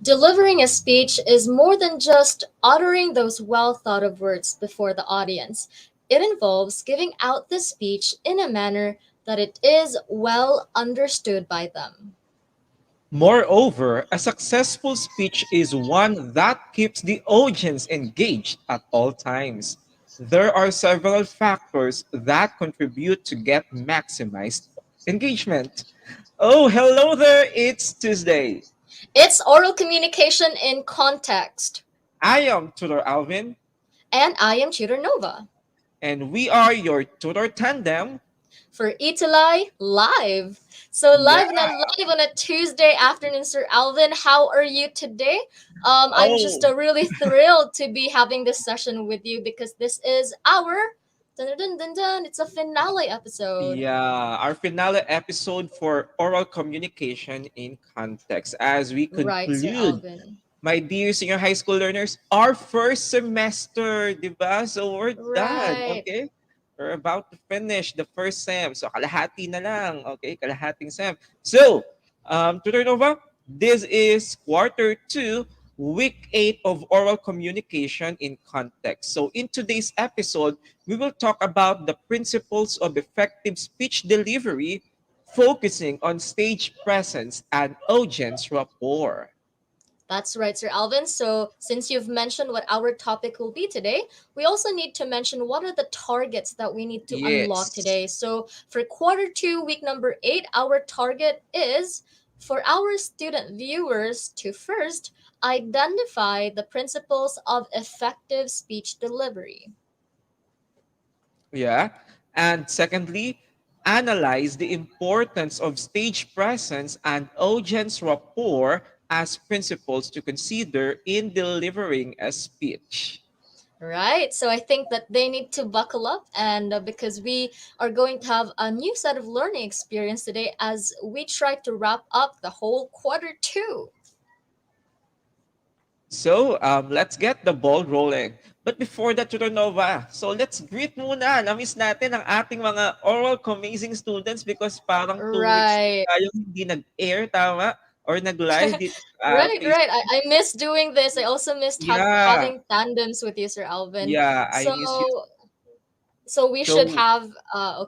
Delivering a speech is more than just uttering those well thought of words before the audience. It involves giving out the speech in a manner that it is well understood by them. Moreover, a successful speech is one that keeps the audience engaged at all times. There are several factors that contribute to get maximized engagement. Oh, hello there. It's Tuesday. It's oral communication in context. I am Tutor Alvin, And I am Tutor Nova and we are your tutor tandem. for Italai Live. So Yeah. live on a Tuesday afternoon, Sir Alvin. How are you today? I'm just Oh, really thrilled to be having this session with you because this is our dun, dun, dun, dun, dun, it's a finale episode. yeah. Our finale episode for oral communication in context as we Right, Sir conclude, Alvin. my dear senior high school learners, our first semester, di ba? So we're done, Right. okay? We're about to finish the first sem. So kalahati na lang, okay? Kalahating sem. So, Tutor Nova, this is quarter two, week 8 of oral communication in context. So in today's episode, we will talk about the principles of effective speech delivery, focusing on stage presence and audience rapport. That's right, Sir Alvin. So, since you've mentioned what our topic will be today, we also need to mention what are the targets that we need to unlock Yes. today. So, for quarter two, week number 8, our target is for our student viewers to first identify the principles of effective speech delivery. Yeah. And secondly, analyze the importance of stage presence and audience rapport as principles to consider in delivering a speech. Right. So I think that they need to buckle up, and because we are going to have a new set of learning experience today as we try to wrap up the whole quarter two. So, let's get the ball rolling. But before that, Tutor Nova, so let's greet muna. Na-miss natin ang ating mga oral comazing students because parang 2 weeks Right. tayong hindi nag-air, tama? Or nag-live dito sa Right, right. Facebook. I miss doing this. I also missed Yeah, having tandems with you, Sir Alvin. yeah, I So miss you. we should So, have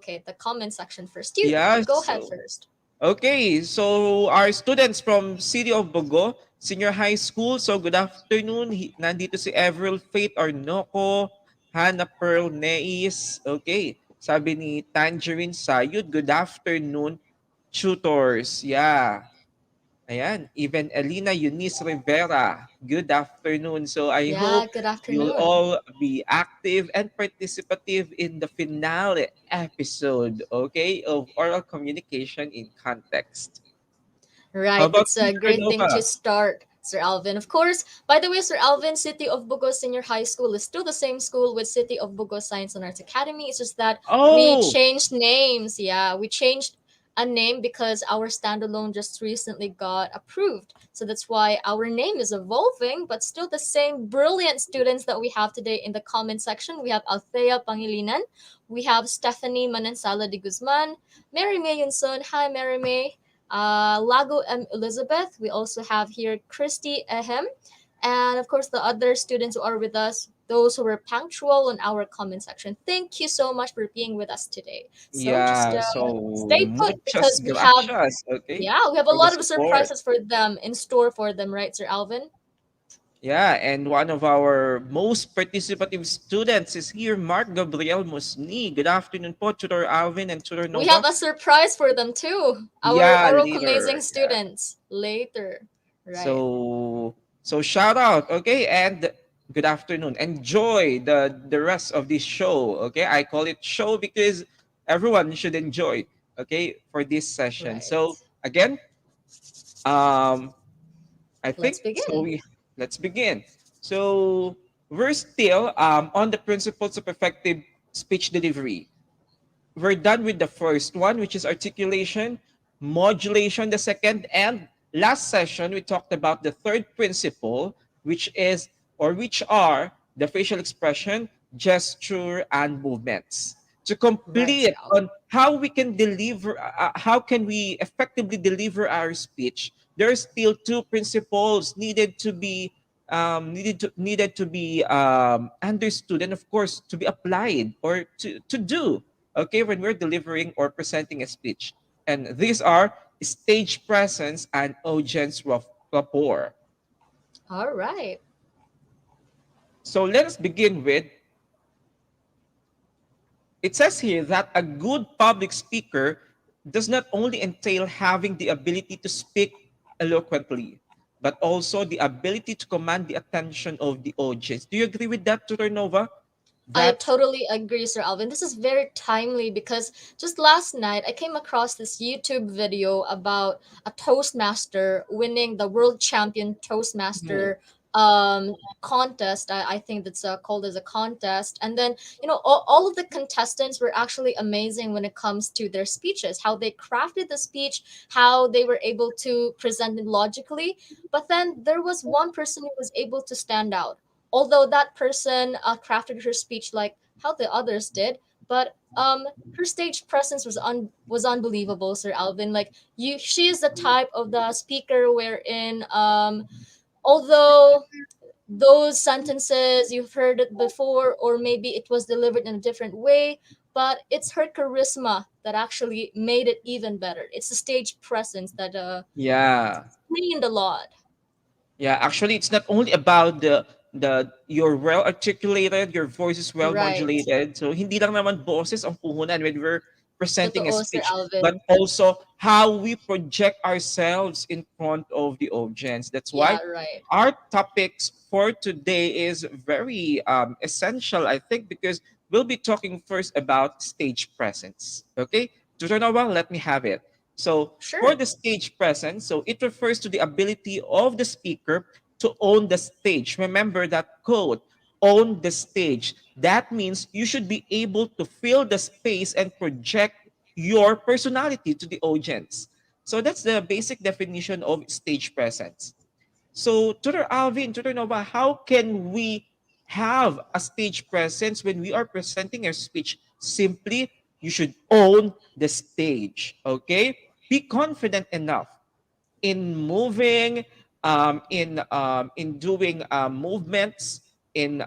okay, the comment section first. You yeah, go ahead so first. okay, so our students from City of Bogo, Senior High School. So good afternoon. Nandito si Everil Faith Arnoco, Hannah Pearl Neis. Okay, sabi ni Tangerine Sayud, good afternoon, tutors. Yeah. Ayan, even Elena Eunice Rivera, good afternoon. So I Yeah, hope good you'll afternoon. all be active and participative in the finale episode, okay, of oral communication in context. How Right, about that's you, a great thing to Nova? start, Sir Alvin. Of course, by the way, Sir Alvin, City of Bugos Senior High School is still the same school with City of Bugos Science and Arts Academy. It's just that we Oh, changed names. Yeah, we changed a name because our standalone just recently got approved. So that's why our name is evolving, but still the same brilliant students that we have today in the comment section. We have Althea Pangilinan, we have Stephanie Manansala de Guzman, Mary May Yunson. Hi, Mary May. Lago M. Elizabeth. We also have here Christy Ehem. And of course, the other students who are with us, those who were punctual in our comment section. Thank you so much for being with us today. So just yeah. So stay put muchas because we have, gracias, okay, yeah, we have a for the lot of support. surprises for them in store for them, right, Sir Alvin? Yeah, and one of our most participative students is here, Mark Gabriel Musni. Good afternoon po, Tutor Alvin and Tutor We have Nova. a surprise for them too. Our Yeah, oral later. amazing Yeah. students later. Right. So shout out, okay, and good afternoon. Enjoy the rest of this show, okay? I call it show because everyone should enjoy, okay, for this session. So Right. again, um, I Let's think so. begin. Let's begin. So we're still on the principles of effective speech delivery. We're done with the first one, which is articulation, modulation, the second, and last session we talked about the third principle, which is or which are the facial expression, gesture, and movements. To Right, Sir complete Alvin. on how we can deliver, how can we effectively deliver our speech, there are still two principles needed to be understood, and of course to be applied or to do, okay, when we're delivering or presenting a speech. And these are stage presence and audience rapport. All right. So let us begin with, it says here that a good public speaker does not only entail having the ability to speak eloquently, but also the ability to command the attention of the audience. Do you agree with that, Tutor Nova? I That totally agree, Sir Alvin. This is very timely because just last night I came across this YouTube video about a Toastmaster winning the world champion Mhm. Toastmaster contest. I think that's called as a contest. And then, all of the contestants were actually amazing when it comes to their speeches, how they crafted the speech, how they were able to present it logically. But then there was one person who was able to stand out, although that person crafted her speech like how the others did. But her stage presence was unbelievable, Sir Alvin. Like, she is the type of the speaker wherein although those sentences you've heard it before, or maybe it was delivered in a different way, but it's her charisma that actually made it even better. It's the stage presence that yeah. screened a lot. Yeah, actually, it's not only about the you're well articulated, your voice is well Right. modulated. So hindi lang naman boses ang puhunan when we're presenting a Totoo, Sir speech, but Alvin. also how we project ourselves in front of the audience. That's why Yeah, right. our topics for today is very essential, I think, because we'll be talking first about stage presence. Okay, Tutor Noah, let me have it. So for Sure. the stage presence, so it refers to the ability of the speaker to own the stage. Remember that quote, own the stage. That means you should be able to fill the space and project your personality to the audience. So that's the basic definition of stage presence. So, Tutor Alvin, Tutor Nova, how can we have a stage presence when we are presenting our speech? Simply, you should own the stage. Okay? Be confident enough in moving, in doing movements, in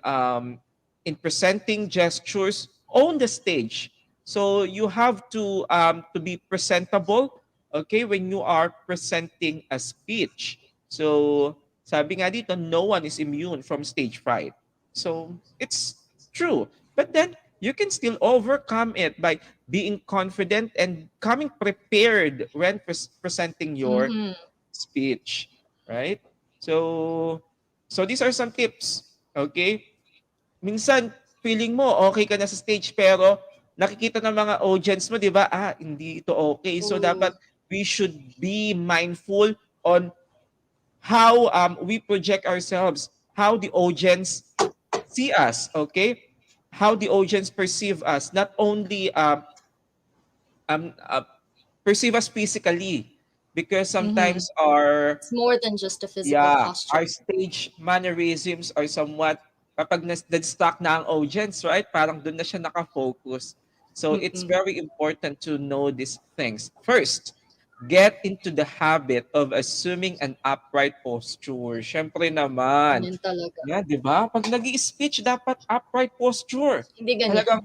presenting gestures. Own the stage. So you have to be presentable. Okay, when you are presenting a speech. So sabi nga dito, no one is immune from stage fright. So it's true. But then you can still overcome it by being confident and coming prepared when presenting your Mm-hmm. speech, right? So so these are some tips, okay? Minsan feeling mo okay ka na sa stage pero nakikita ng mga audience mo, 'di ba? Ah, hindi ito okay. So Ooh. dapat we should be mindful on how we project ourselves, how the audience see us, okay? How the audience perceive us, not only um, uh, perceive us physically, because Mm-hmm. sometimes our It's more than just a physical yeah, posture. our stage mannerisms are somewhat kapag na-stuck na ang audience, right? Parang doon na siya nakafocus. So it's Mm-mm. very important to know these things. First, get into the habit of assuming an upright posture. Siyempre naman. Ganyan talaga. Yeah, di ba? Pag nag-i-speech, dapat upright posture. Hindi ganyan. Talagang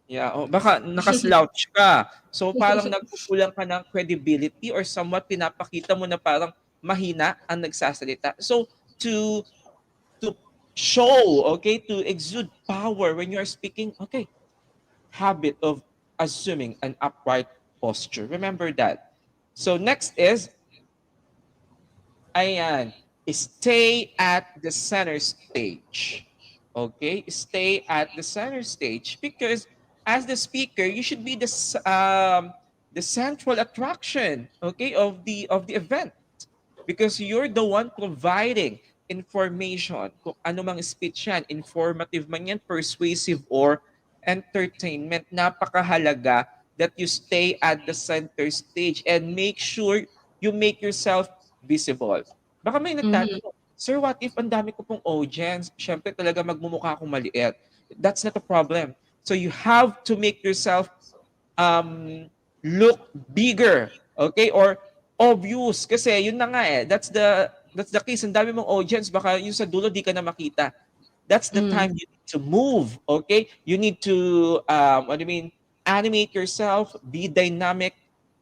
yeah, oh, baka nakaslouch ka. So parang nagkukulang ka ng credibility or somewhat pinapakita mo na parang mahina ang nagsasalita. So to show, okay, to exude power when you are speaking, okay, habit of assuming an upright posture. Remember that. So next is ayan, stay at the center stage. Okay? Stay at the center stage because as the speaker, you should be the central attraction, okay, of the event because you're the one providing information. Kung ano mang speech yan, informative man yan, persuasive or entertainment, napakahalaga that you stay at the center stage and make sure you make yourself visible. Baka may Mm-hmm. nagtatanong, Sir, what if ang dami ko pong audience? Siyempre talaga magmumukha akong maliit. That's not a problem. So you have to make yourself um, look bigger, okay? Or obvious kasi yun na nga eh. That's the case. Ang dami mong audience, baka yung sa dulo di ka na makita. That's the Mm, time you need to move, okay? You need to, what do you mean, animate yourself, be dynamic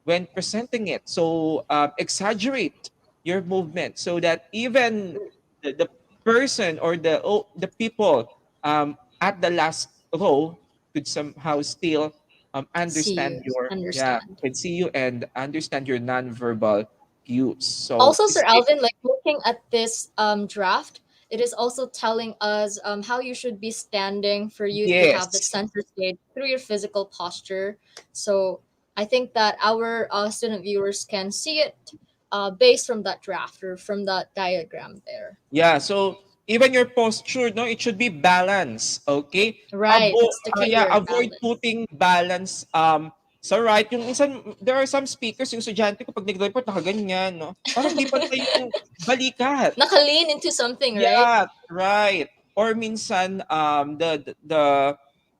when presenting it. So exaggerate your movement so that even the person or the people at the last row could somehow still see understand you, your, yeah, understand. can see you and understand your nonverbal cues. So Also, Sir stay, Alvin, like looking at this draft, it is also telling us how you should be standing for you to have that yes. center stage through your physical posture. So I think that our student viewers can see it based from that draft or from that diagram there. Yeah, so even your posture, no, it should be balanced, okay? Right, that's the key Yeah, word, avoid balance. putting balance sa right. Yung minsan, there are some speakers, yung estudyante ko, pag nag-report, nakaganyan, no? Parang di pantay yung balikat. Naka-lean into something, right? Yeah, right. Or minsan,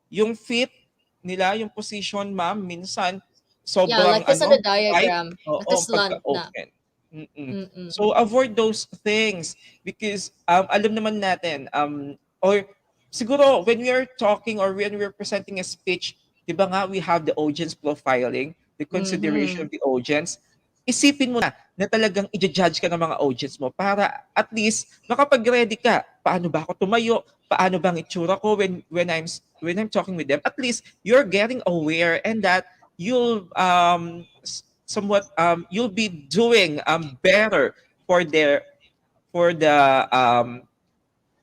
yung fit nila, yung position, ma'am, minsan, Yeah, sobrang, like this on the tight, diagram. oo, Naka-slant na. pagka-open. Mm-mm. Mm-mm. So, avoid those things because alam naman natin, or siguro when we are talking or when we are presenting a speech, di ba nga, we have the audience profiling, the consideration Mm-hmm. of the audience. Isipin mo na talagang i-judge ka ng mga audience mo para at least makapag-ready ka. Paano ba ako tumayo? Paano bang itsura ko when I'm talking with them? At least you're getting aware and that you'll somewhat you'll be doing better for their for the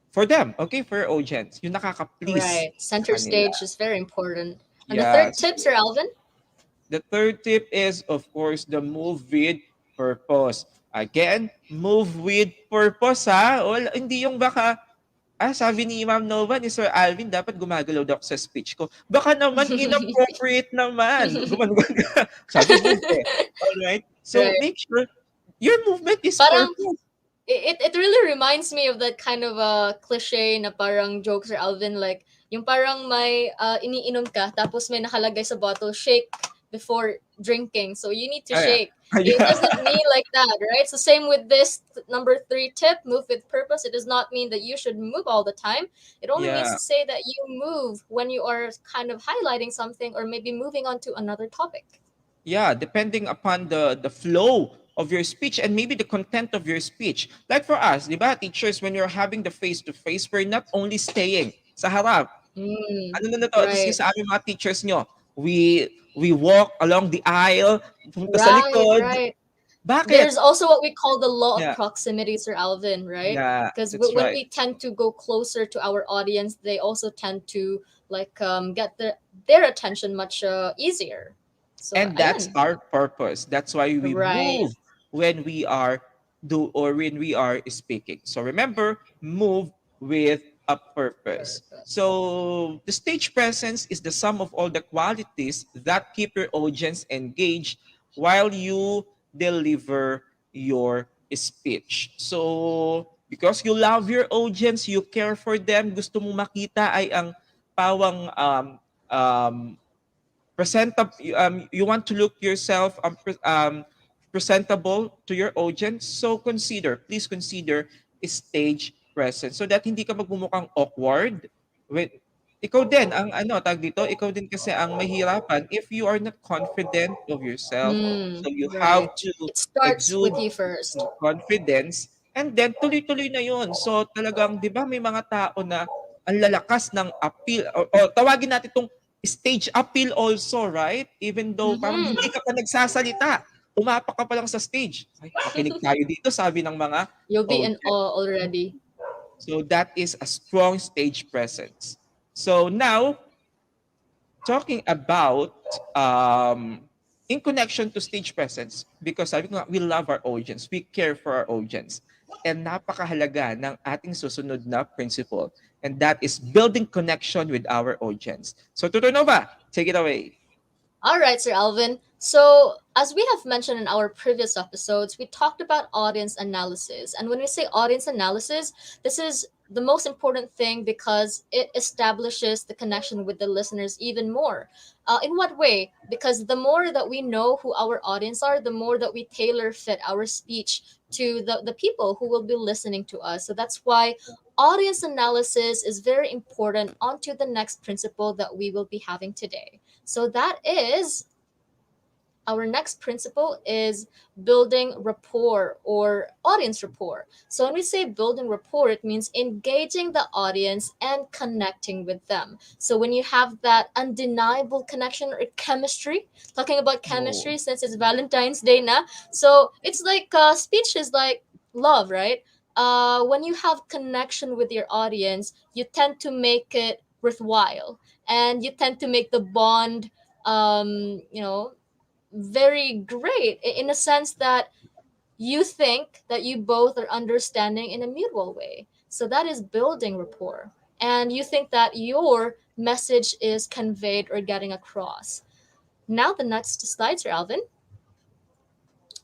for them, okay, for your audience. Yung nakaka-please Right. sa Center kanila. stage is very important. And the third Yes. tip, Sir Alvin? The third tip is, of course, the move with purpose. Again, move with purpose, ha? Wala, hindi yung baka, sabi ni Ma'am Nova, ni Sir Alvin, dapat gumagalaw daw ako sa speech ko. Baka naman inappropriate naman. Sabi move eh. Alright? So, Right. make sure your movement is Parang purpose. it really reminds me of that kind of a cliche na parang jokes or Alvin, like yung parang may iniinom ka tapos may nakalagay sa bottle, shake before drinking, so you need to Yeah. shake. It Yeah. doesn't mean like that, right? So same with this number three tip, move with purpose. It does not mean that you should move all the time. It only means Yeah. to say that you move when you are kind of highlighting something or maybe moving on to another topic. Yeah, depending upon the flow of your speech and maybe the content of your speech. Like for us, di ba, teachers, when you're having the face-to-face, we're not only staying sa harap. Mm, Ano na to, tapos yung right. sa aming mga teachers nyo, we walk along the aisle, punta sa Right, likod. right. Bakit? There's also what we call the law of Yeah, proximity, Sir Alvin, right? yeah, Because that's when right. we tend to go closer to our audience, they also tend to like get their attention much easier. So, And that's ayan. our purpose. That's why we Right. move when we are when we are speaking. So remember, move with a purpose. Purpose. So the stage presence is the sum of all the qualities that keep your audience engaged while you deliver your speech. So because you love your audience, you care for them, gusto mong makita ay ang pawang um, you want to look yourself presentable to your audience, so please consider stage presence so that hindi ka magmumukhang awkward when ikaw din ang tag dito, ikaw din kasi ang mahirapan if you are not confident of yourself. Hmm. So you have Right. to It starts exude with you first. confidence and then tuloy-tuloy na yun. So talagang 'di ba may mga tao na ang lalakas ng appeal o tawagin natin itong stage appeal also, right? Even though parang hindi Mm-hmm. ka pa nagsasalita, umapak ka pa lang sa stage. Ay, makinig tayo dito, sabi ng mga You'll be in audience. awe already. So that is a strong stage presence. So now, talking about in connection to stage presence, because sabi ko nga, we love our audience, we care for our audience. And napakahalaga ng ating susunod na principle. And that is building connection with our audience. So Tutor Nova, take it away. All right, Sir Alvin. So, as we have mentioned in our previous episodes, we talked about audience analysis. And when we say audience analysis, this is the most important thing because it establishes the connection with the listeners even more. In what way? Because the more that we know who our audience are, the more that we tailor fit our speech to the people who will be listening to us. So that's why audience analysis is very important onto the next principle that we will be having today. So that is our next principle is building rapport or audience rapport. So when we say building rapport, it means engaging the audience and connecting with them. So when you have that undeniable connection or chemistry, talking about Oh. chemistry since it's Valentine's Day now, so it's like speech is like love, right? When you have connection with your audience, you tend to make it worthwhile, and you tend to make the bond very great in a sense that you think that you both are understanding in a mutual way. So that is building rapport. And you think that your message is conveyed or getting across. Now, the next slide, Sir Alvin.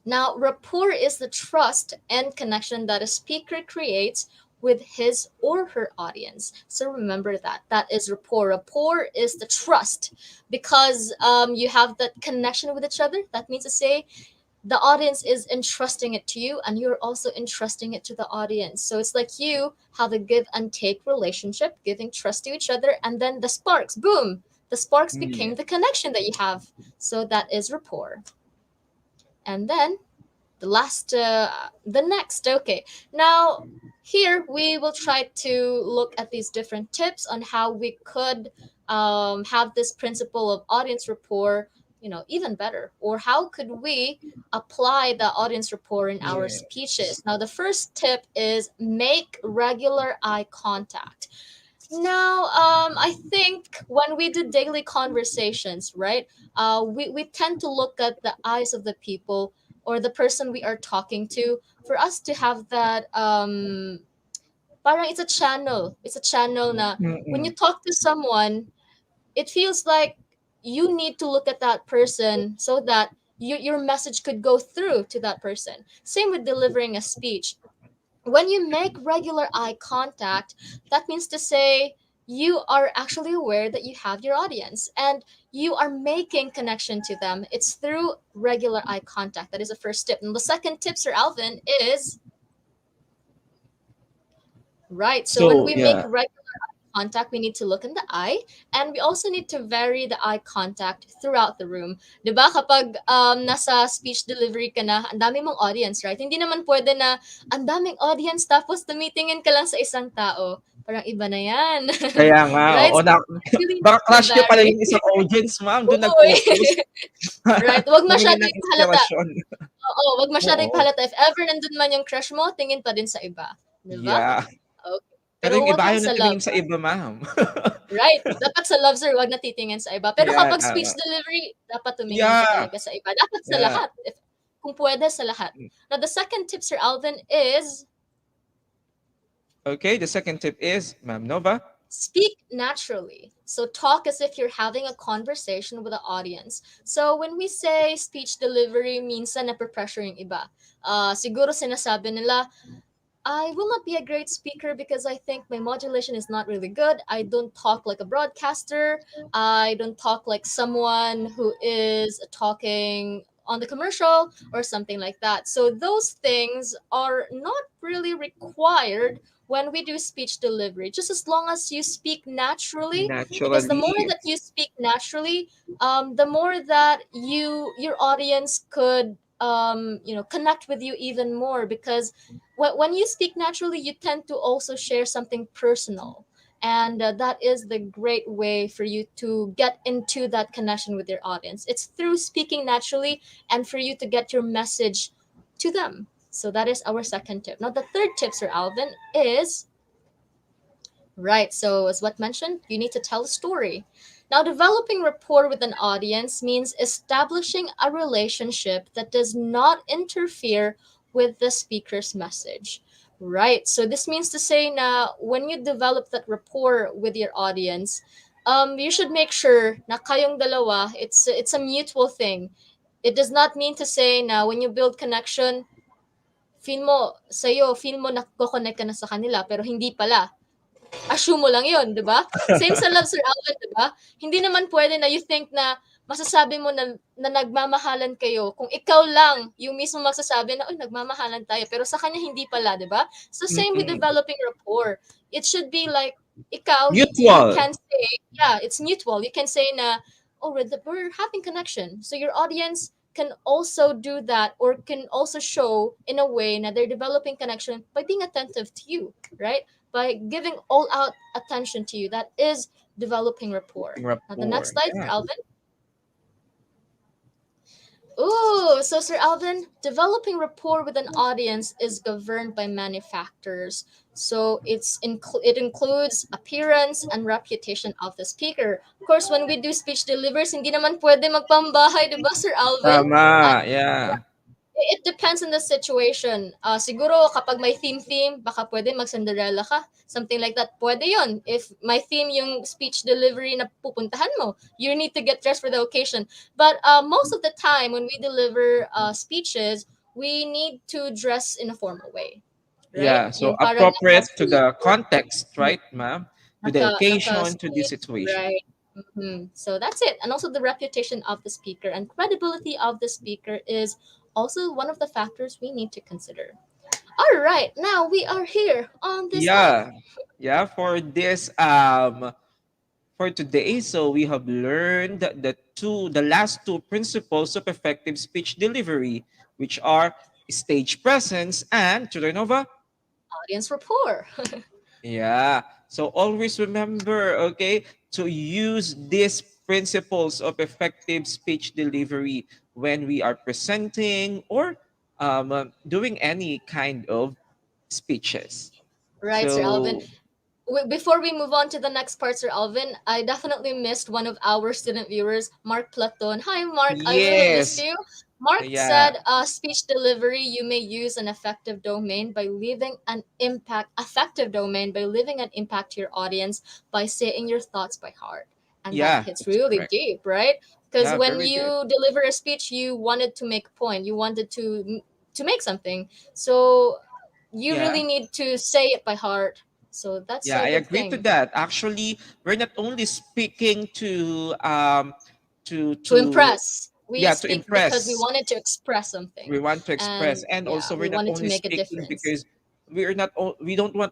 Now, rapport is the trust and connection that a speaker creates with his or her audience. So remember that. That is rapport. Rapport is the trust because you have that connection with each other. That means to say the audience is entrusting it to you and you're also entrusting it to the audience. So it's like you have a give and take relationship, giving trust to each other, and then the sparks, boom, the sparks Yeah. became the connection that you have. So that is rapport. And then the next, okay. Now, here we will try to look at these different tips on how we could have this principle of audience rapport, even better, or how could we apply the audience rapport in our speeches. Yes. Now, the first tip is make regular eye contact. Now, I think when we do daily conversations, right, we tend to look at the eyes of the people or the person we are talking to for us to have that parang it's a channel na when you Mm-mm. talk to someone, it feels like you need to look at that person so that your message could go through to that person. Same with delivering a speech. When you make regular eye contact, that means to say you are actually aware that you have your audience and you are making connection to them. It's through regular eye contact. That is the first tip. And the second tip, Sir Alvin, is right. So when So we make yeah. regular contact, we need to look in the eye, and we also need to vary the eye contact throughout the room. 'Di ba kapag nasa speech delivery ka na, ang dami mong audience, right? Hindi naman pwede na ang daming audience tapos tumitingin ka lang sa isang tao. Parang iba na 'yan. Kaya nga, Right? oo So na you really need baka to crush niyo pala vary. yung isang audience, ma'am, dun Uy. nag-focus. Right? Wag Humingi masyado ng ipahalata. inspirasyon. Oo, wag masyado Oo. ipahalata. If ever nandun man yung crush mo, tingin pa din sa iba. 'Di ba? Yeah. Okay. Pero Pero yung wag iba lang ayaw sa ng love. tingin sa iba, ma'am. Right. Dapat sa love, sir, wag na titingin sa iba. Pero Yeah, kapag speech tama. delivery, dapat tumingin ka Yeah. talaga sa iba. Dapat sa Yeah. lahat. If, kung pwede, sa lahat. Now, the second tip, Sir Alvin, is Okay, the second tip is, Ma'am Nova. speak naturally. So talk as if you're having a conversation with the audience. So when we say speech delivery, minsan nape-pressure yung iba. Siguro sinasabi nila, I will not be a great speaker because I think my modulation is not really good. I don't talk like a broadcaster. I don't talk like someone who is talking on the commercial or something like that. So those things are not really required when we do speech delivery. Just as long as you speak naturally, because the more Naturally. that you speak naturally, the more that your audience could connect with you even more because when you speak naturally, you tend to also share something personal. And that is the great way for you to get into that connection with your audience. It's through speaking naturally and for you to get your message to them. So that is our second tip. Now, the third tip, Sir Alvin, is right. So, as what mentioned, you need to tell a story. Now, developing rapport with an audience means establishing a relationship that does not interfere with the speaker's message. Right. So, this means to say now, when you develop that rapport with your audience, you should make sure na kayong dalawa, it's a mutual thing. It does not mean to say na when you build connection, feel mo nagko-connect ka na sa kanila, pero hindi pala. Assume mo lang yun, di ba? Same sa love, Sir Alvin, di ba? Hindi naman pwede na you think na masasabi mo na nagmamahalan kayo kung ikaw lang yung mismo magsasabi na, oh, nagmamahalan tayo. Pero sa kanya, hindi pala, di ba? So, same with Mm-mm. developing rapport. It should be like, ikaw, you Mutual. can say, yeah, it's mutual. You can say na, oh, we're having connection. So, your audience can also do that or can also show in a way that they're developing connection by being attentive to you, right? By giving all out attention to you. That is developing rapport. Now, the next Rapport. slide, Sir Yeah. Alvin. Ooh, so Sir Alvin, developing rapport with an audience is governed by many factors. So it includes appearance and reputation of the speaker. Of course, when we do speech deliveries, hindi naman pwede magpambahay, di ba, Sir Alvin? Tama. Yeah. It depends on the situation. Siguro kapag may theme, baka pwede mag-Cinderella ka. Something like that. Pwede yon. If my theme yung speech delivery na pupuntahan mo, you need to get dressed for the occasion. But most of the time, when we deliver speeches, we need to dress in a formal way. Right? Yeah. So Yung parang appropriate to naka-suit the or context, right, ma'am? To the occasion, to the naka-suit, situation. right? So that's it. And also the reputation of the speaker and credibility of the speaker is also one of the factors we need to consider. All right, now we are here on this slide. Yeah. Yeah. For today, so we have learned the last two principles of effective speech delivery, which are stage presence and Nova. Audience rapport. Yeah. So always remember, okay, to use these principles of effective speech delivery when we are presenting or doing any kind of speeches. Right, Sir Alvin. So Before we move on to the next part, Sir Alvin, I definitely missed one of our student viewers, Mark Platon. Hi, Mark. I really missed yes, you. Mark yeah, said, speech delivery, you may use an effective domain by leaving an impact, effective domain by leaving an impact to your audience by saying your thoughts by heart. And that yeah, hits that's really correct. deep, right? Because Yeah, when very deep. you deliver a speech, you wanted to make a point. You wanted to make something. So you Yeah. really need to say it by heart, so that's Yeah, a I good agree to thing. that. Actually, we're not only speaking To to impress, we yeah, to speak because we impress. wanted to express We something, want to express, and and yeah, also we we're not wanted to only make a speaking difference. because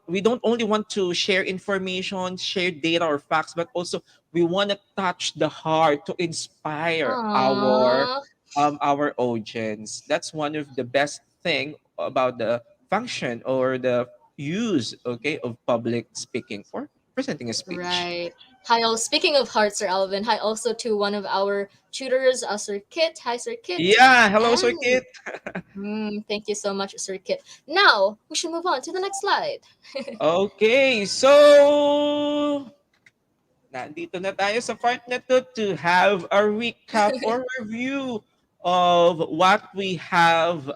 we don't only want to share information, share data or facts, but also we want to touch the heart to inspire Aww. our audience. That's one of the best thing about the function or the use, okay, of public speaking or presenting a speech. Right. Hi, all. Speaking of heart, Sir Alvin, hi also to one of our tutors, Sir Kit. Hi, Sir Kit. Yeah, hello, And circuit. thank you so much, Sir Kit. Now we should move on to the next slide. Okay, so nandito na tayo sa part na to have a recap or review of what we have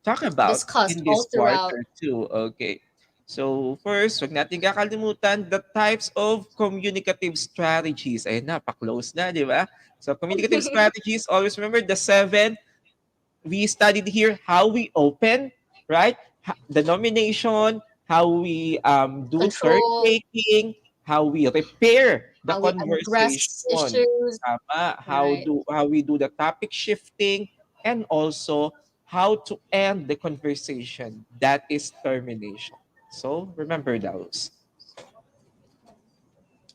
talked about Discussed in all this throughout. quarter two. Okay. So first, wag natin kakalimutan the types of communicative strategies. Ayun na, pa-close na, di ba? So communicative strategies, always remember the seven we studied here how we open, right? The nomination, how we do turn Control, taking, how we repair the how we address conversation, issues. Right. how we do the topic shifting, and also how to end the conversation. That is termination. So remember those.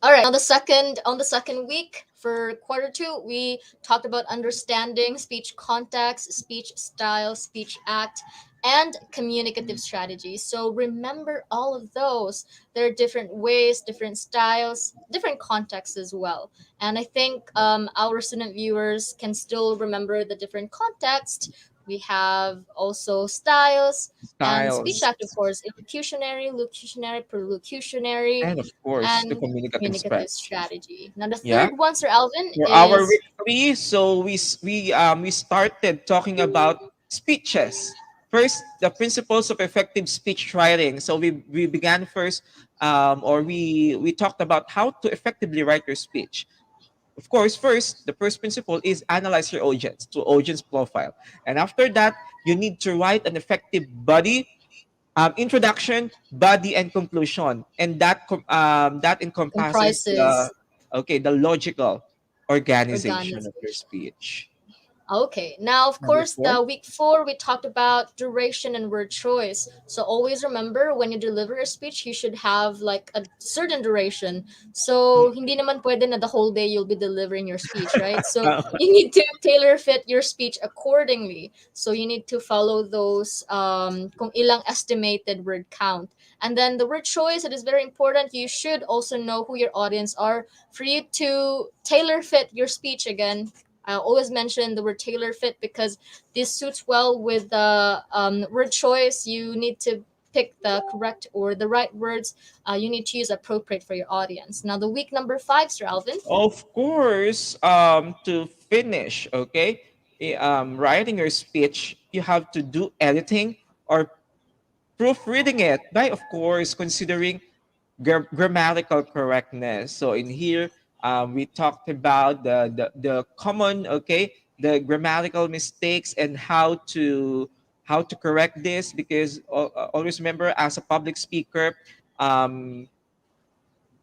All right. On the second week for quarter two, we talked about understanding speech context, speech style, speech act, and communicative strategies. So remember all of those. There are different ways, different styles, different contexts as well. And I think our student viewers can still remember the different context. We have also styles and speech Styles, act, of course, illocutionary, locutionary, perlocutionary, and of course the and communicative communicative strategy. strategy. Now, the Yeah. third one, Sir Alvin, For our is week three, so we started talking about speeches. First, the principles of effective speech writing. So we began first, or we talked about how to effectively write your speech. of course, first, the first principle is analyze your audience to audience profile. And after that, you need to write an effective body, introduction, body, and conclusion. And that encompasses the, Comprises okay, the logical organization of your organization. speech. Okay, now of Number course, four. the week four we talked about duration and word choice. So always remember when you deliver a speech, you should have like a certain duration. So hindi naman pwede na the whole day you'll be delivering your speech, right? So you need to tailor fit your speech accordingly. So you need to follow those kung ilang estimated word count. And then the word choice, it is very important. You should also know who your audience are for you to tailor fit your speech again. I always mention the word tailor fit because this suits well with the word choice. You need to pick the correct or the right words. You need to use appropriate for your audience. Now, the week number five, Sir Alvin. Of course, to finish, okay, writing your speech, you have to do editing or proofreading it by, of course, considering grammatical correctness. So in here, we talked about the common, okay, the grammatical mistakes and how to correct this, because always remember, as a public speaker, um,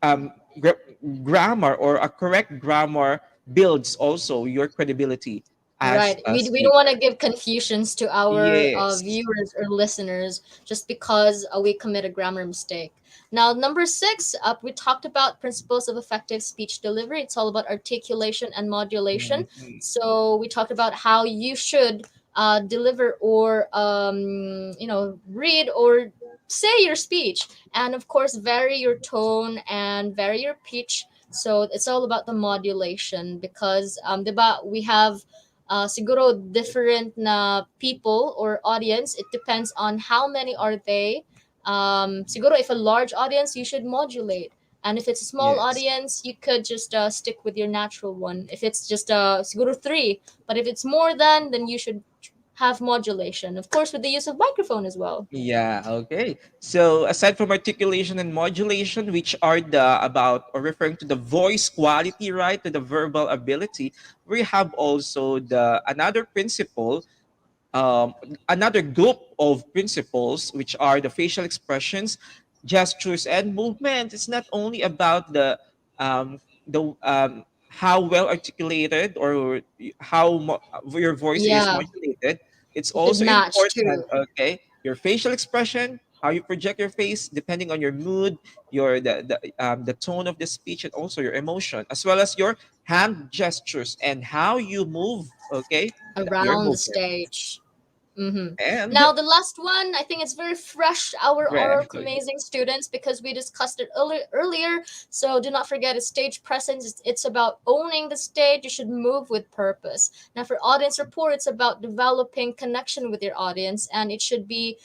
um, gra- grammar, or a correct grammar, builds also your credibility as Right. a We don't want speaker. to give confusions to our Yes. viewers or listeners just because we commit a grammar mistake. Now, number six, we talked about principles of effective speech delivery. It's all about articulation and modulation. Mhm. So we talked about how you should deliver or, read or say your speech. And of course, vary your tone and vary your pitch. So it's all about the modulation because, diba, we have siguro different na people or audience. It depends on how many are they. Siguro if a large audience, you should modulate. And if it's a small Yes. audience, you could just stick with your natural one. If it's just siguro three, but if it's more than, then you should have modulation. Of course, with the use of microphone as well. Yeah, okay. So aside from articulation and modulation, which are the about or referring to the voice quality, right, to the verbal ability, we have also the another principle, um, another group of principles, which are the facial expressions, gestures, and movement. It's not only about how well articulated or your voice is Yeah, modulated. It's you should also match important, too. okay, your facial expression, how you project your face, depending on your mood, your the tone of the speech, and also your emotion, as well as your hand gestures and how you move, okay, your Around the movement. stage. Mm-hmm. And Now, the last one, I think it's very fresh, our breath. Okay. amazing students, because we discussed it earlier. So do not forget it's stage presence. It's about owning the stage. You should move with purpose. Now, for audience rapport, it's about developing connection with your audience, and it should be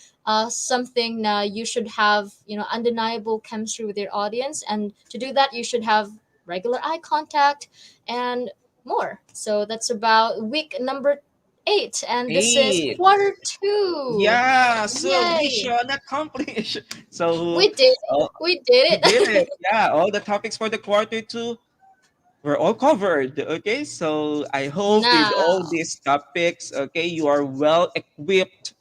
something you should have, undeniable chemistry with your audience. And to do that, you should have regular eye contact and more. So that's about week number eight, and this is Eight. quarter two. Yeah. So Yay! mission accomplished. So We did uh, it. We did we did it. it. Yeah. All the topics for the quarter two were all covered. Okay. So I hope with all Now, these topics, okay, you are well equipped,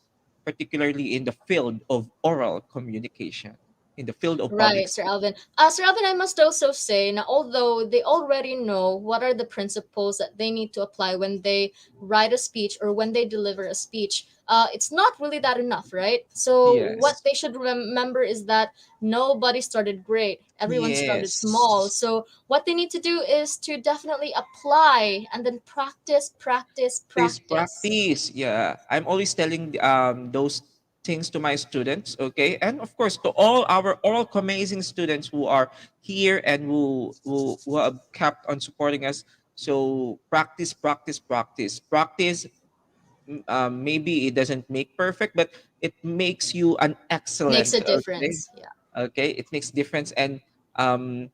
particularly in the field of oral communication, in the field of public right, Sir speaking. Alvin. Sir Alvin, I must also say, now, although they already know what are the principles that they need to apply when they write a speech or when they deliver a speech, it's not really that enough, right? So, what Yes. they should remember is that nobody started great. Everyone started small. Yes. So, what they need to do is to definitely apply and then practice, practice, Please practice. practice. Yeah, I'm always telling those things to my students. Okay, and of course to all our all amazing students who are here and who have kept on supporting us. So practice, practice, practice, practice. Maybe it doesn't make perfect, but it makes you an Makes excellent. a Okay, difference. Yeah. okay, it makes difference, and um,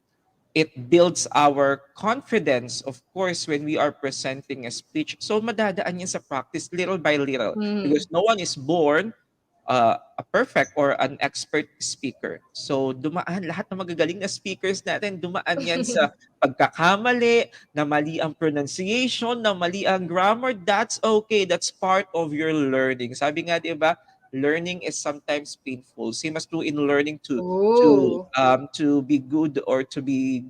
it builds our confidence, of course, when we are presenting a speech. So madadaan yan sa practice little by little, Mhm. because no one is born a perfect or an expert speaker. So dumaan lahat ng magagaling na speakers natin, dumaan yan sa pagkakamali, na mali ang pronunciation, na mali ang grammar. That's okay. That's part of your learning. Sabi nga, 'di ba? Learning is sometimes painful. Same as true in learning Ooh. to be good or to be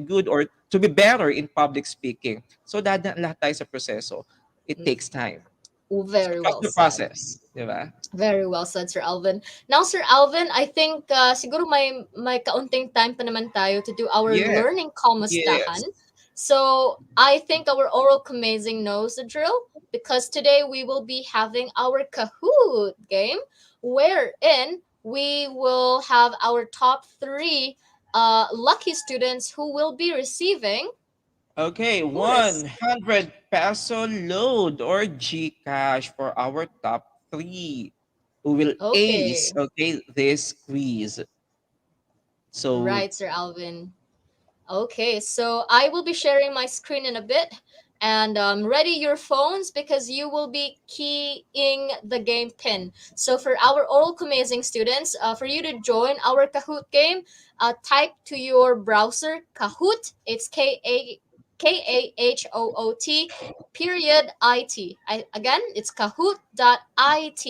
good or to be better in public speaking. So dadaan lahat tayo sa proseso. It takes time. Ooh, So very trust well the said. process, 'di ba? Very well said, Sir Alvin. Now, Sir Alvin, I think siguro may kaunting time pa naman tayo to do our Yeah. learning Yes. kamustahan. So, I think our oral amazing knows the drill because today we will be having our Kahoot game wherein we will have our top three lucky students who will be receiving, Okay, of course. 100 peso load or GCash for our top three who will ace, Okay. okay, this quiz. So, Right, Sir Alvin. Okay, so I will be sharing my screen in a bit. And ready your phones because you will be keying the game pin. So for our oral amazing students, for you to join our Kahoot game, type to your browser Kahoot. It's KAHOOT period IT. Again, it's Kahoot.it.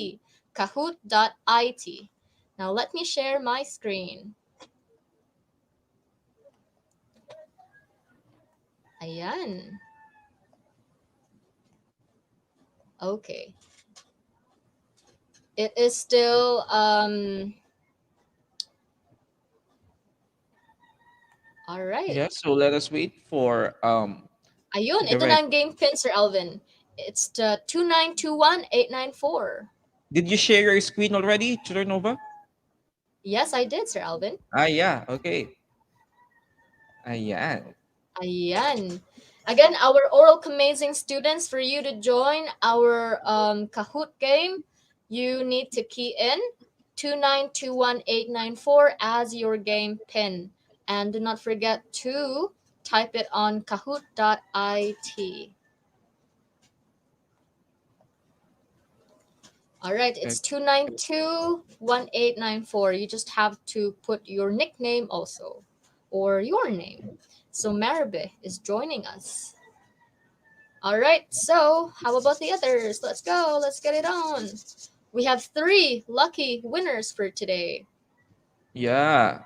Kahoot.it. Now let me share my screen. Ayan. Okay. It is still all right. yeah, so let us wait for Ayun, the ito red. na ang game pin, Sir Alvin. It's the 2921894. Did you share your screen already, Nova? Yes, I did, Sir Alvin. Ah, yeah, okay. Ayan. Ayan. Again, our oral amazing students, for you to join our Kahoot game, you need to key in 2921894 as your game pin. And do not forget to type it on kahoot.it. All right, Okay. it's 2921894. You just have to put your nickname also or your name. So Maribe is joining us. All right, so how about the others? Let's go. Let's get it on. We have three lucky winners for today. Yeah.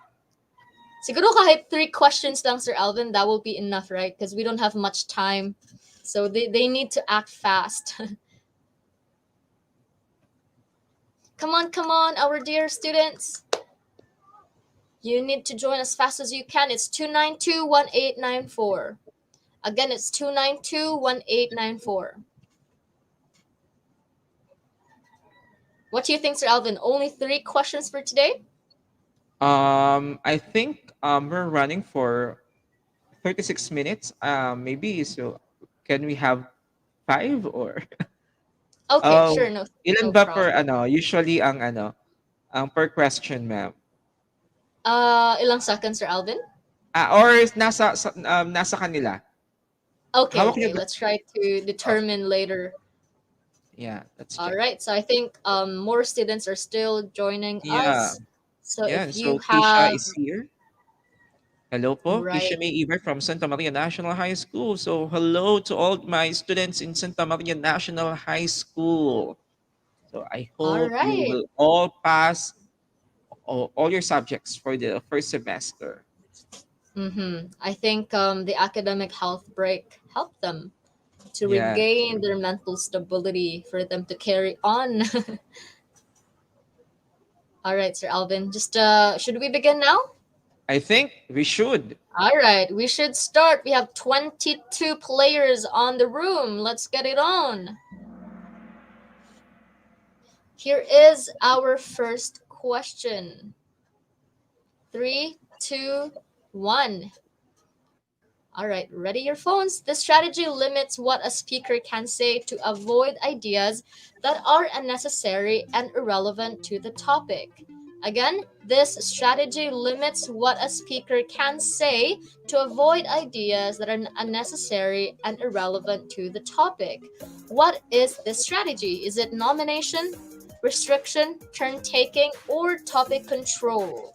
Siguro kahit three questions lang, Sir Alvin, that will be enough, right? Because we don't have much time. So they need to act fast. Come on, our dear students. You need to join as fast as you can. It's 2921894. Again, it's 2921894. What do you think, Sir Alvin? Only three questions for today? I think we're running for 36 minutes. Maybe so can we have five or Okay, oh, sure, ilan no ba per problem. usually ang per question, ma'am? Ilang seconds, Sir Alvin? Or nasa kanila? Okay, Hawak niyo okay. ba? Let's try to Oh, determine later. yeah, let's All check. right. So I think more students are still joining Yeah. us. So Yeah, if you so Keisha have is here. Hello po, Keisha right, May Iber from Santa Maria National High School. So hello to all my students in Santa Maria National High School. So I all hope you right. will all pass all your subjects for the first semester. I think the academic health break helped them to Yeah. regain their mental stability for them to carry on. All right, Sir Alvin. Just should we begin now? I think we should. All right, we should start. We have 22 players on the room. Let's get it on. Here is our first question. Three, two, one. All right, ready your phones. This strategy limits what a speaker can say to avoid ideas that are unnecessary and irrelevant to the topic. Again, this strategy limits what a speaker can say to avoid ideas that are unnecessary and irrelevant to the topic. What is this strategy? Is it nomination? restriction, turn taking, or topic control?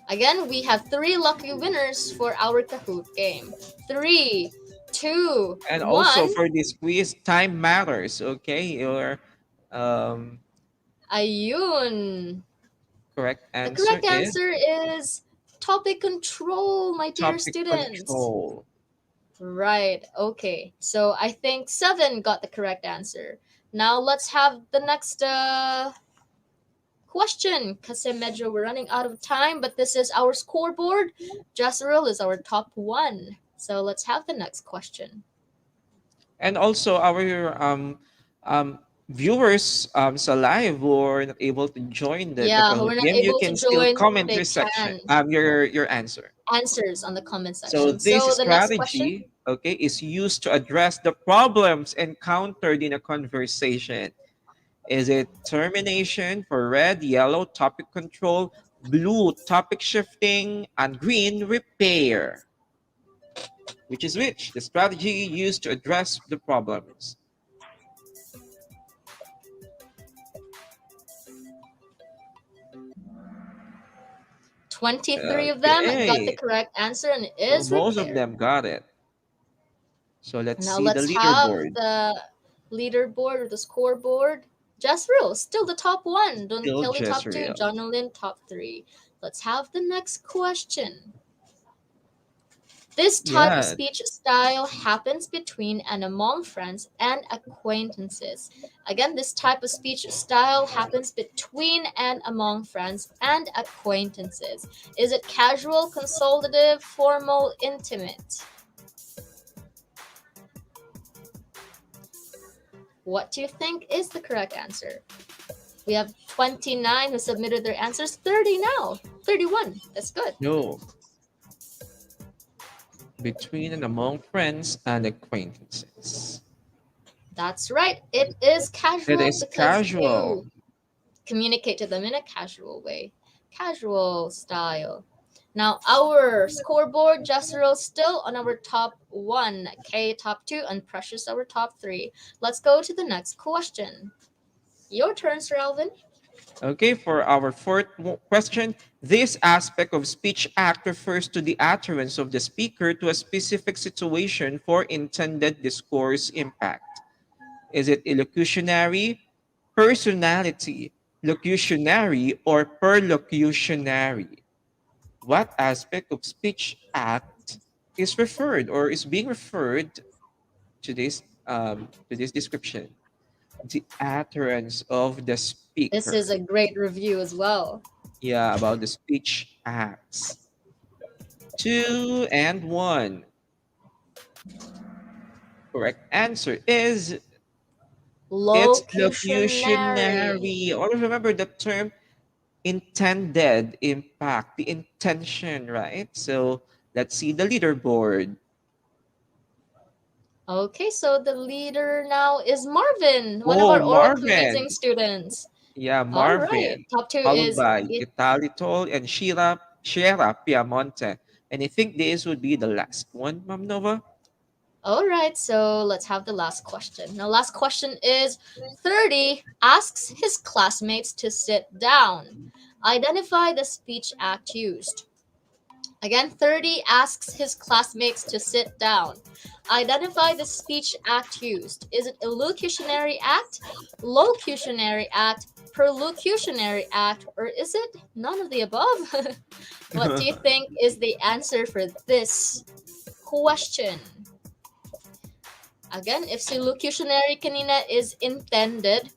Again, we have three lucky winners for our Kahoot game. Three, two, And also one. for this quiz, time matters. Okay, your um, Ayun. correct The answer correct is answer is topic control, my dear topic students. control. Right, okay. So I think seven got the correct answer. Now let's have the next question. Kasi medyo we're running out of time, but this is our scoreboard. Jasril is our top one. So let's have the next question. And also our um, viewers sa live who are not able to join the Yeah, who Kahoot were not game, you able to can still join, comment they your section, can your answer. answers on the comment So section. this So the next question. strategy, okay, is used to address the problems encountered in a conversation. Is it termination for red, yellow, topic control, blue, topic shifting, and green, repair? Which is which? The strategy used to address the problems. 23 of them got the Okay. correct answer and it So is most of repair. them got it. So let's Now see the let's have leaderboard. the leaderboard or the scoreboard. Jasril, still the top one. Don Still Kelly just top two. real. Jonalyn top three. Let's have the next question. This type of Yeah, speech style happens between and among friends and acquaintances. Again, this type of speech style happens between and among friends and acquaintances. Is it casual, consolidative, formal, intimate? What do you think is the correct answer? We have 29 who submitted their answers, 30 now, 31. That's good. no. Between and among friends and acquaintances. That's right. It is It casual is because casual. you communicate to them in a casual way, casual style. Now, our scoreboard, Jessero still on our top one, Kay top two, and Precious our top three. Let's go to the next question. Your turn, Sir Alvin. Okay, for our fourth question, this aspect of speech act refers to the utterance of the speaker to a specific situation for intended discourse impact. Is it illocutionary, personality, locutionary, or perlocutionary? What aspect of speech act is referred or is being referred to this description? The utterance of the This is speaker. a great review as well. Yeah, about the speech acts. Two and one. Correct answer is it's Locutionary. locutionary. Always remember the term intended impact, the intention, right? So let's see the leaderboard. Okay, so the leader now is Marvin, one of Oh, our oral Marvin. amazing students. Yeah, All right, Marvin. top two Followed is by it. Italitol and Shira Piamonte. And I think this would be the last one, Ma'am Nova. All right, so let's have the last question. Now, last question is 30 asks his classmates to sit down. Identify the speech act used. Again, 30 asks his classmates to sit down. Identify the speech act used. Is it illocutionary act, locutionary act, perlocutionary act, or is it none of the above? What do you think is the answer for this question? Again, if illocutionary kanina is intended,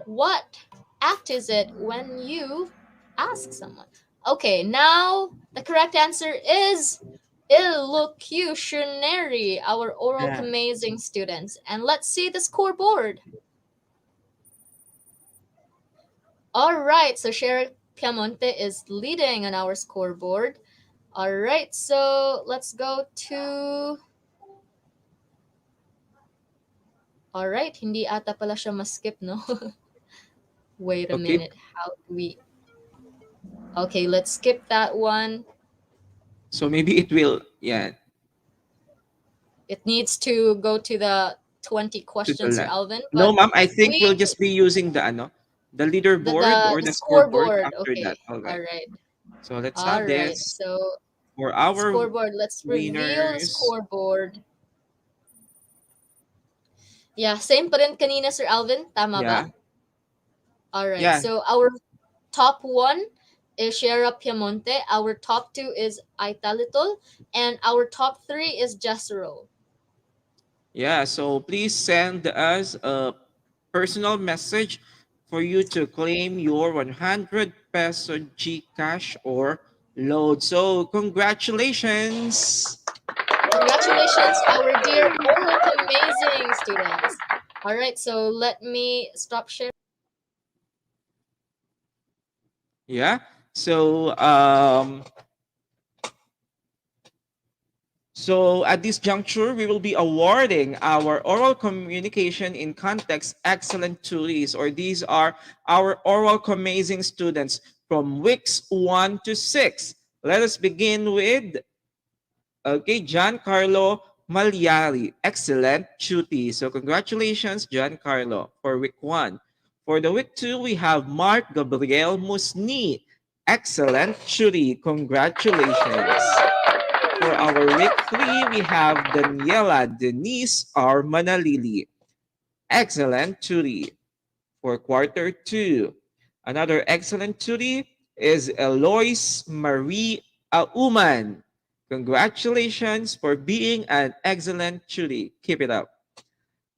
what act is it when you ask someone? Okay, now the correct answer is illocutionary, our oral Yeah. amazing students. And let's see the scoreboard. All right, so Sherry Piamonte is leading on our scoreboard. All right, so let's go to. All right, hindi ata pala siya skip, no? Wait a Okay. minute. How do we? Okay, let's skip that one. So maybe it will, yeah. It needs to go to 20 To the questions, Sir left. Alvin. No, But ma'am. I think we'll we just be using the ano, the leaderboard or the the scoreboard scoreboard. after that. Okay. All All right. right. So let's All have right. this So for our scoreboard. Let's reveal the winners. scoreboard. Yeah, same pa rin kanina, Sir Alvin. Tama ba? Yeah. All right. Yeah. So our top one is Sierra Piemonte. Our top two is Aitalitol. And our top three is Jessero. Yeah. So please send us a personal message for you to claim your 100 peso GCash or load. So congratulations. Congratulations, our dear oral amazing students. All right. So let me stop sharing. Yeah. So at this juncture, we will be awarding our oral communication in context excellent tutees, or these are our oral amazing students from weeks 1 to 6. Let us begin with, okay, Giancarlo Magliari, excellent tutee. So congratulations, Giancarlo, for week 1. For the week 2, we have Mark Gabriel Musni, excellent tutee. Congratulations. For our week 3, we have Daniela Denise R. Manalili. Excellent Turi. For quarter 2, another excellent Turi is Eloise Marie Auman. Congratulations for being an excellent Turi. Keep it up.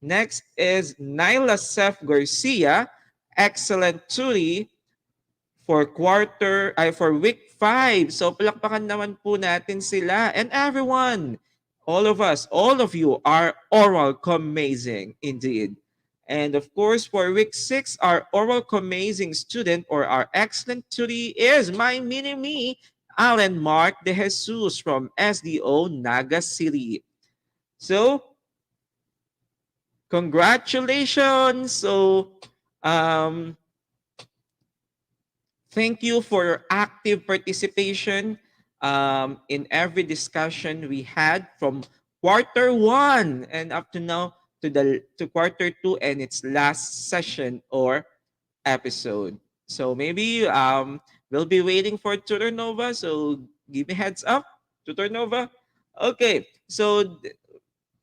Next is Naila Sef Garcia. Excellent Turi for week 5. So palakpakan naman po natin sila and everyone. All of us, all of you are oral amazing indeed. And of course, for week 6, our oral amazing student or our excellent tutor is my mini me, Alan Mark De Jesus from SDO Naga City. So, congratulations. So, um, thank you for your active participation in every discussion we had from quarter 1 and up to now to quarter 2 and its last session or episode. So maybe we'll be waiting for Tutor Nova. So give me heads up, Tutor Nova. Okay, so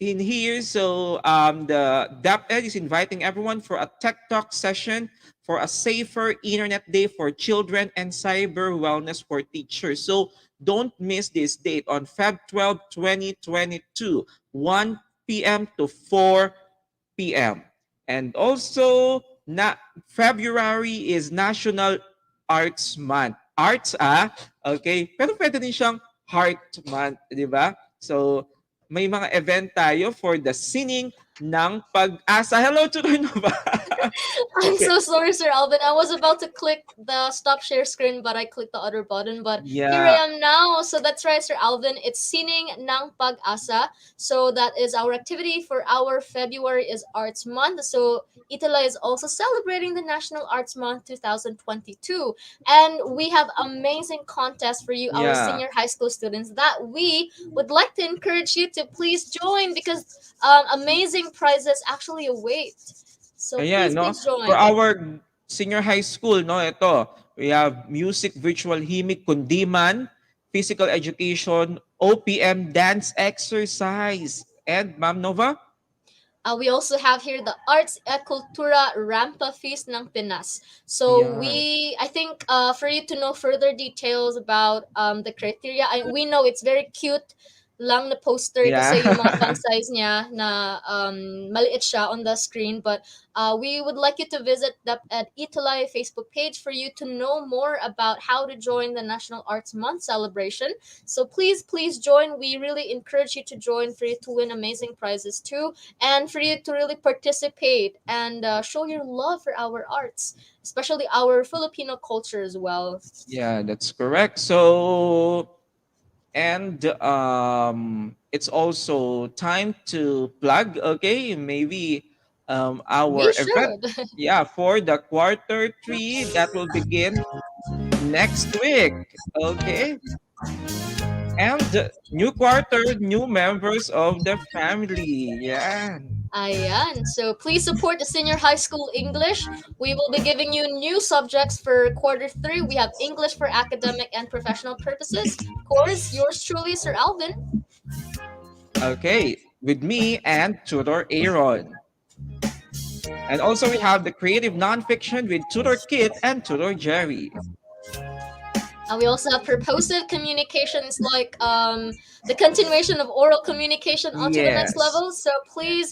in here. So the DAPED is inviting everyone for a tech talk session for a safer internet day for children and cyber wellness for teachers. So don't miss this date on Feb 12, 2022, 1 p.m. to 4 p.m. And also, February is National Arts Month. Arts, okay? Pero pwede din siyang Heart Month, di ba? So, may mga event tayo for the Sining ng Pag-asa. Hello, Tutor Nova. I'm Okay. so sorry, Sir Alvin. I was about to click the stop share screen, but I clicked the other button. But here I Yeah, am now. So that's right, Sir Alvin. It's Sining ng Pag-asa. So that is our activity for our February is Arts Month. So Italy is also celebrating the National Arts Month 2022. And we have amazing contests for you, our yeah. senior high school students, that we would like to encourage you to please join because amazing prizes actually await. So Ayan, please, no? please For join. our senior high school, no, ito, we have music, virtual himig, kundiman, physical education, OPM, dance exercise. And Ma'am Nova? We also have here the Arts e Cultura Rampa Feast ng Pinas. So Yeah. I think for you to know further details about the criteria, we know it's very cute lang na poster Yeah. kasi yung mga font size niya na maliit siya on the screen. But we would like you to visit the at Italay Facebook page for you to know more about how to join the National Arts Month celebration. So please, please join. We really encourage you to join for you to win amazing prizes too and for you to really participate and show your love for our arts, especially our Filipino culture as well. Yeah, that's correct. So, and it's also time to plug, okay, maybe We our event, should. yeah, for the quarter 3 that will begin next week. Okay. And new quarter, new members of the family. Yeah. Ayan. So please support the senior high school English. We will be giving you new subjects for quarter three. We have English for academic and professional purposes. Of course, yours truly, Sir Alvin. Okay. With me and Tudor Aaron. And also we have the creative nonfiction with Tudor Kit and Tudor Jerry. And we also have purposive communications, like the continuation of oral communication onto the next Yes. level. So please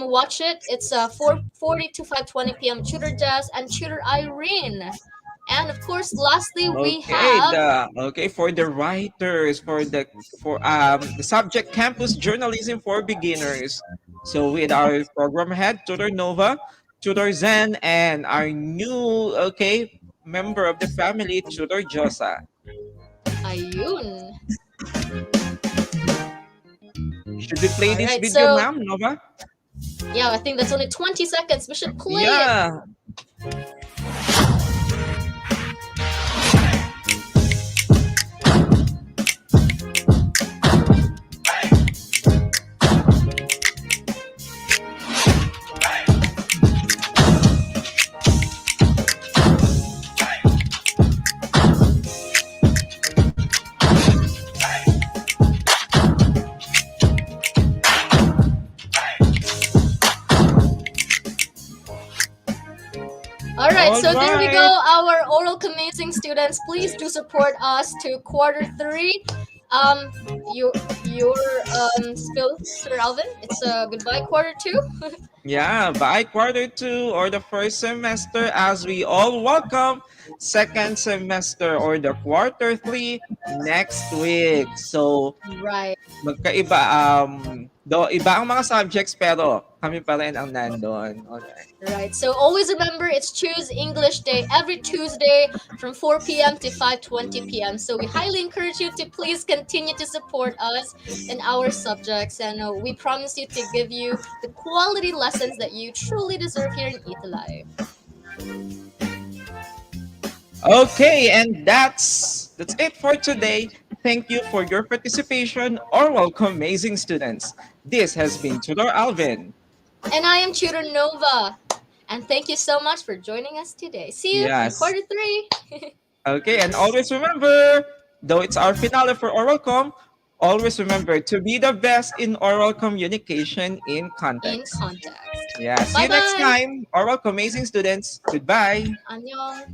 watch it. It's 4:40 to 5:20 p.m. Tutor Jazz and Tutor Irene. And of course, lastly, we Okay, have for the writers, for the subject campus journalism for beginners. So with our program head, Tudor Nova, Tudor Zen, and our new member of the family, Tudor Josa. Ayun. Should we play All this right, video, so ma'am, Nova? yeah, I think that's only 20 seconds. We should play it. Yeah. All right, All so there we go. right. Our oral commencing students, please do support us to quarter three. Um, your spill, Sir Alvin. It's goodbye quarter two. Yeah, by quarter two or the first semester, as we all welcome second semester or the quarter three next week. So, Right. magkaiba, iba ang mga subjects pero kami pa rin ang nandun. Alright. Right. So always remember it's Choose English Day every Tuesday from 4 p.m. to 5:20 p.m. So we highly encourage you to please continue to support us in our subjects, and we promise you to give you the quality lessons that you truly deserve here in Italai. Okay, and that's it for today. Thank you for your participation or welcome, amazing students. This has been Tudor Alvin. And I am Tutor Nova. And thank you so much for joining us today. See you in Yes. quarter three. Okay, and always remember, though it's our finale for oral com, always remember to be the best in oral communication in In context. context. Yeah, see Bye you next bye. time. Oral com, amazing students. Goodbye. Annyeong.